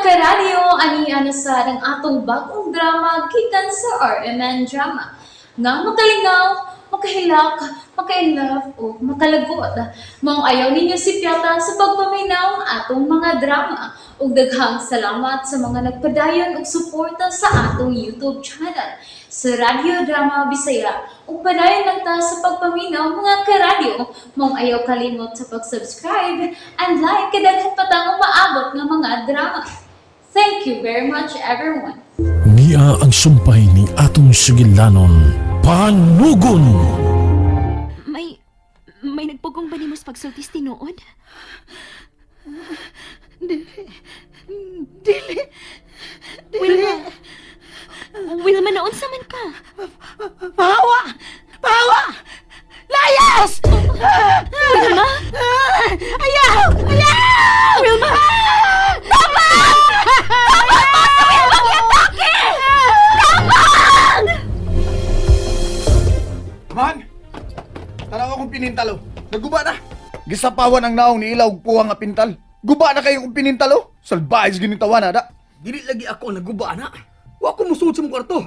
karadyo, aniya na sa ng atong bagong drama gikan sa RMN Drama. Nga makalingaw, makahilak, makailove, o makalagot. Maong ayaw ninyo si Piata sa pagpaminaw ang atong mga drama. Ug daghang salamat sa mga nagpadayon ug suporta sa atong YouTube channel sa Radyo Drama Bisaya. Ug padayon lang ta sa pagpaminaw mga karadyo. Maong ayaw kalimot sa pag-subscribe and like kadaghan pa tang maabot nga mga drama. Thank you very much everyone. Niya ang sumpay ni atong sigilanon, panugon! May nagpugong ba ni mo sa pagsultis tinuod? Dili. Wilma, naunsa man ka? Pahawa! Layas! Wilma? Ayaw! Wilma! Tama! Tama mo sa Wilmang yatake! Man! Tanaw akong pinintalo. Naguba na. Gisapawan ang naong ni ilaw puwang nga pintal. Guba na kayo kong pinintalo. Salbayas ginitawan na da. Dili lagi ako ang naguba na. Wa ko musuod sa mong kwarto.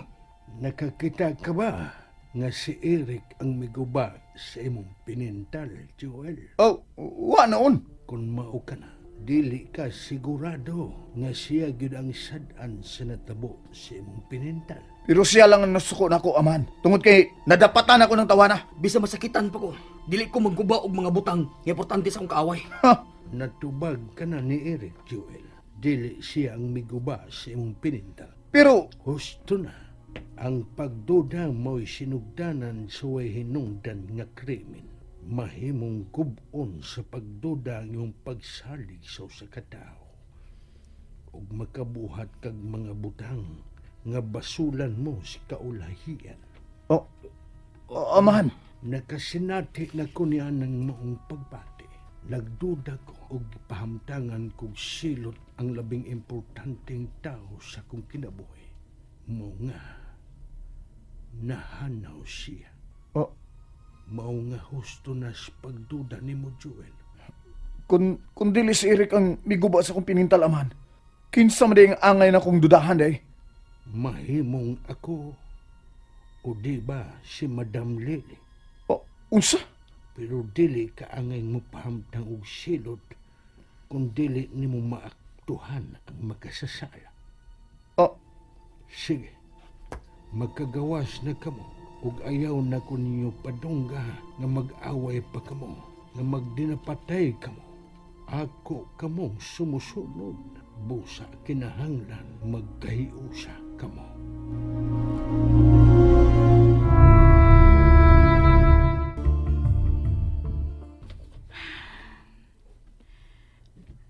Nakakita ka ba nga si Eric ang miguba sa imong pinintal, Joel? Oh, wa noon. Kung mao ka na, dili ka sigurado nga siya gyud ang sad-an sa natabo sa imong pinintal. Pero siya lang ang nasuko na ako, aman. Tungod kay nadapatan ako ng tawana. Bisa masakitan pa ko. Dili ko magguba og mga butang nga importante sa akong kaaway. Ha! Natubag ka na ni Eric, Joel. Dili siya ang miguba sa imong pinintal. Pero, Husto na, ang pagduda mo'y sinugdanan sa way hinungdan nga krimen. Mahimong gubon sa pagduda ang iyong pagsalig sa usa ka tawo. Ug makabuhat kag mga butang nga basulan mo si kaulahian. amahan. Nakasinati na ko niya ng maong pagbati. Nagduda ko og pahamtangan kog silot ang labing importanteng tao sa kong kinabuhi. Mao nga, nahanaw siya. Oh, Mao nga husto na sa pagduda ni mo, Joel. kung dili si Eric ang miguba sa kong pinintal, aman. Kinsa man ang angay na kong dudahan, day. Mahimong ako o di ba si Madam Lily. Oh, unsa? Pero dili ka angay mo pahamtang og silot kung dili ni mo maaktuhan ang makasasala. Oh, Sige, magkagawas na kamo ug ayaw na ko ninyo padungga nga mag-away pa kamo, nga magdinapatay kamo. Ako kamong sumusunod, busa kinahanglan magkahiusa kamo.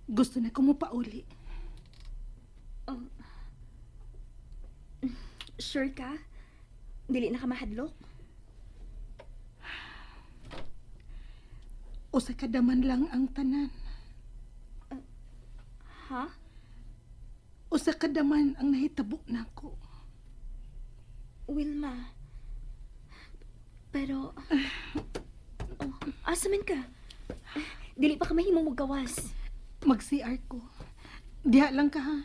Gusto na ko mo pauli. Sure ka? Dili na ka mahadlok? Usa ka daman lang ang tanan. Ha? Usa ka daman ang nahitabo nako. Wilma. Pero... asa man ka? Dili pa ka mahimong magawas. Mag-CR ko. Diha lang ka ha.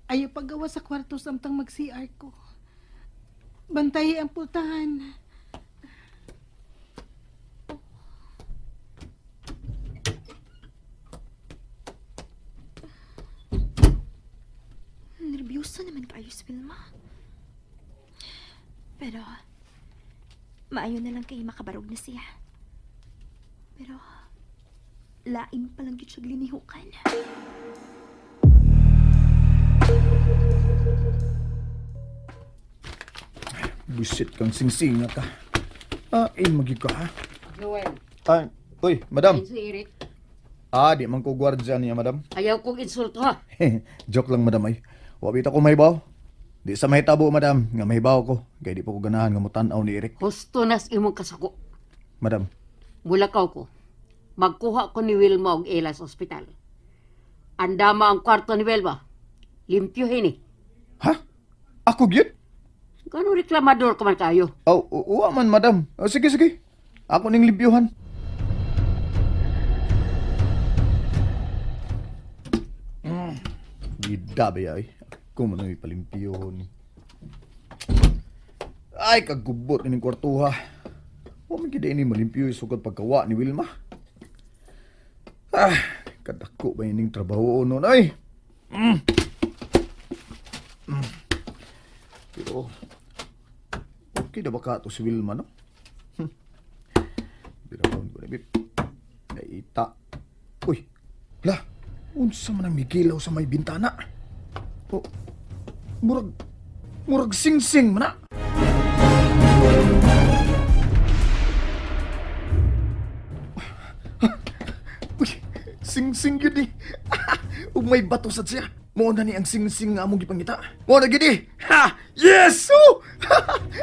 Ayaw paggawa sa kwarto samtang mag-CR ko. Bantayi ang pultahan. Nervyosa naman kayo si Wilma. Pero, maayo na lang kayo makabarog na siya. Pero, lain pa lang yun siya glinihukan. bisit kang singsinga ka. Magig ka, ha? Joel, Uy, madam. ayun si Eric. Di man ko gwardya niya, madam. Ayaw kong insulto ha. Joke lang, madam, ay. Wabita ko mahibaw. Di sa mahitabo, madam, nga mahibaw ko. Kaya di po ko ganahan nga mutanaw ni Eric. Husto nas imong kasako. Madam, Bulakaw ko. Magkuha ko ni Wilma og ila sa ospital. Andama ang kwarto ni Wilma. Limpyuhin eh. ha? Ako gyud? Gano'ng reklamador ka man kayo? Uwa man, madam. Sige, sige. Ako ning limpyuhan. Idabe ay. Ako man ay palimpiyon. Ay, kagubot ni kwartuha. Huwag man kita ini malimpyo isugod pagkawa ni Wilma. Ah, kadako ba ining trabaho nun ay? Pero, okay na ba ka to si Wilma, no? Birapon ko na, Bip. Naita. Uy, la, unsa man ang migilaw sa may bintana? Oh, murag sing-sing man na. Uy, sing-sing yun eh. Ug may bato sa siya. Mo na ni ang sing-sing nga among gipangita. Mo na gid eh. Ha! Yes! Oh!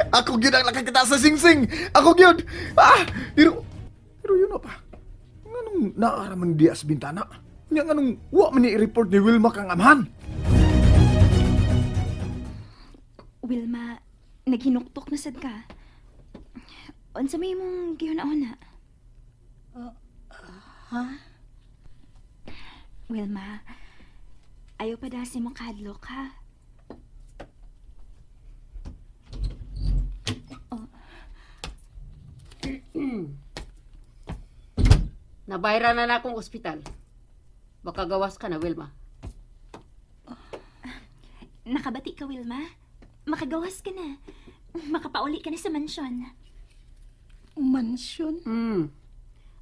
Ako gyud ang nakakita sa sing-sing. Ako gyud. Ah! Pero yun na pa. Nganong naaraman diya sa bintana? Nya nganong wa man ni i-report ni Wilma kang amahan? Wilma, naghinuktok na sad ka. Unsa may mong gihuna-una? Ha? Wilma, ayaw pa dasi mo kadlok, ha? Nabayran na akong ospital. Baka gawas ka na, Wilma. Nakabati ka, Wilma? Makagawas ka na. Makapauli ka na sa mansyon. Mansyon?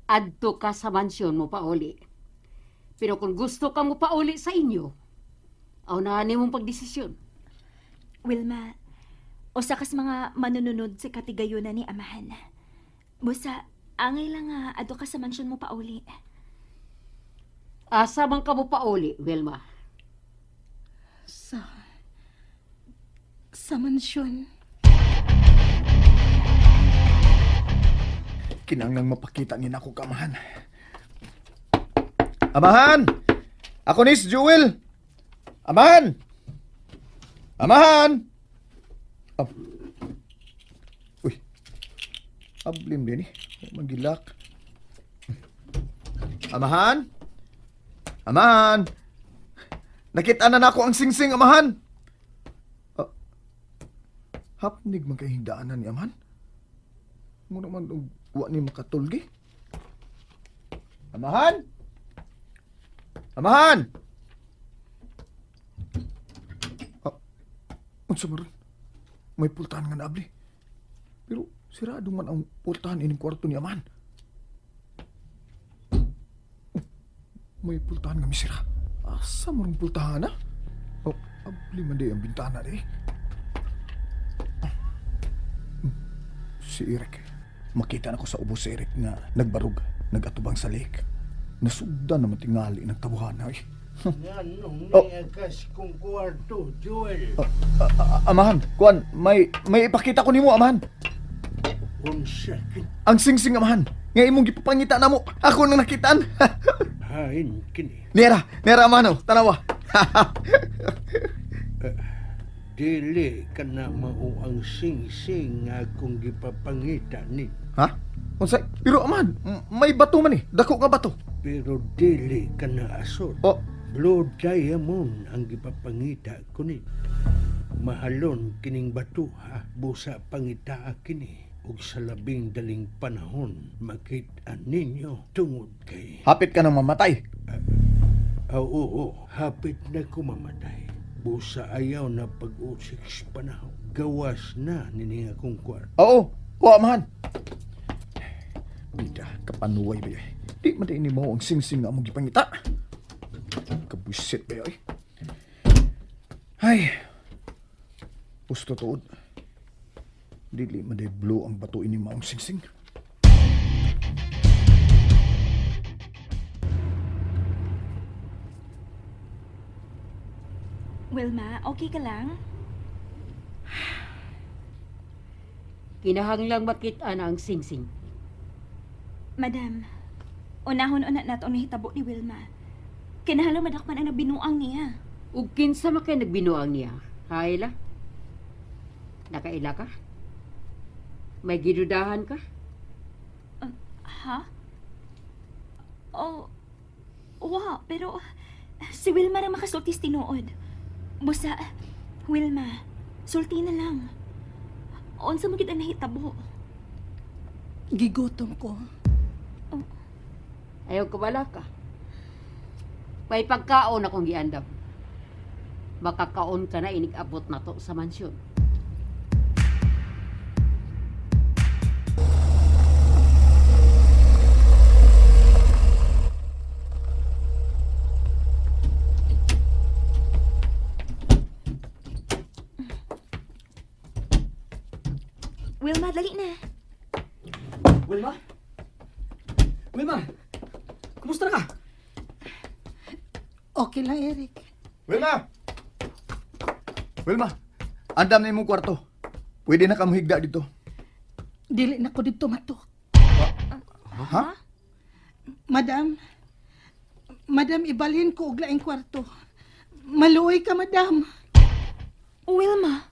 Adto ka sa mansyon mo pauli. Pero kung gusto ka mo pauli sa inyo, aunahan mong pagdesisyon. Wilma, usa kas mga manununod sa katigayunan ni Amahan. Busa, angay lang nga adto ka sa mansyon mo pauli. Asa man ka mo pauli, Wilma? Sa mansyon. Kinanglang mapakita ni nako kamahan. Amahan! Ako ni si Jewel! Amahan! Amahan! Oh. Uy. Ablim din eh. Magilak. Amahan? Amahan! Nakita na nako ang sing-sing, Amahan! Hapnig man kay hindaanan ni Amahan? Muna man wa ni makatulgi. Amahan? Amahan! Unsa man ron? May pultahan nga naabli. Pero sirado man ang pultahan ining kwarto ni Amahan. May pultahan nga misira. Asa mo rin pultahan, ha? Abli man di ang bintana di. Si Eric. Makita na ko sa ubos si Eric nga nagbarug, nagatubang sa lake. Nasugdan naman tingali ng tabuhan na eh. Nganong Oh. niagas kong kwarto, Joel? Amahan, kuan, may ipakita ko nimo, Amahan. Unsa kin Ang sing-sing, Amahan. Nga imong gipapangita na mo. Ako nang nakitaan. hain kini? Nera, Amahan, oh. Tanawa. Dili ka na mao ang sing-sing nga akong gipapangita ni. Ha? Unsay? Pero, Amahan, may bato man eh. Dako nga bato. Pero dili ka na asot. Oh, Blood diamond ang gipapangita ko ni. Mahalon kining bato ha. Busa pangita kini. Ug sa labing daling panahon makita ninyo tungod kay hapit ka nang mamatay. oo, hapit na ko mamatay. Busa ayaw na pag-usik sa panahon. Gawas na nini akong kwarto. Oo, Amahan. Bida, kapanuway ba yun? Di man din mo ang sing-sing nga among gipangita. Kabuisit ba yun? Ay, gusto tuod. Dili man din blow ang bato ini maong sing-sing. Wilma, okay ka lang? Kinahanglang makita na ang sing-sing. Madam, unahon-una nato ang nahitabo ni Wilma. Kinahanglan madakpan ang nabinuang niya. Ug kinsa man kay nagbinuang niya? Hayla? Nakaila ka? May gidudahan ka? Ha? Oh, wa, pero Si Wilma ra makasultis tinuod. Busa, Wilma, sulti na lang. Unsa mo gid ang nahitabo? Gigutom ko. Ayaw ko bala ka. May pagkaon akong giandam. Makakaon ka na inig-abot na to sa mansyon. Wilma, dali na. Wilma? Wilma? Kumusta na ka? Okay lang, Eric. Wilma! Wilma, andam na imong kwarto. Pwede na ka muhigda dito. Dili na ko dito matok. Ha? Madam, ibalhin ko og laing kwarto. Maluoy ka, madam. Wilma,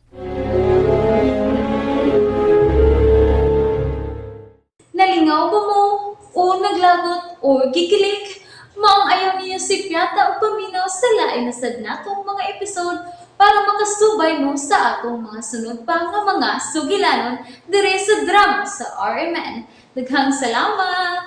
Nalingaw ba mo? O naglagot? O gikilik? Maong ayaw niya si Piata o paminaw sa lain na sad natong mga episode para makasubay mo sa atong mga sunod pa nga mga sugilanon dire sa drama sa RMN. Daghang salamat!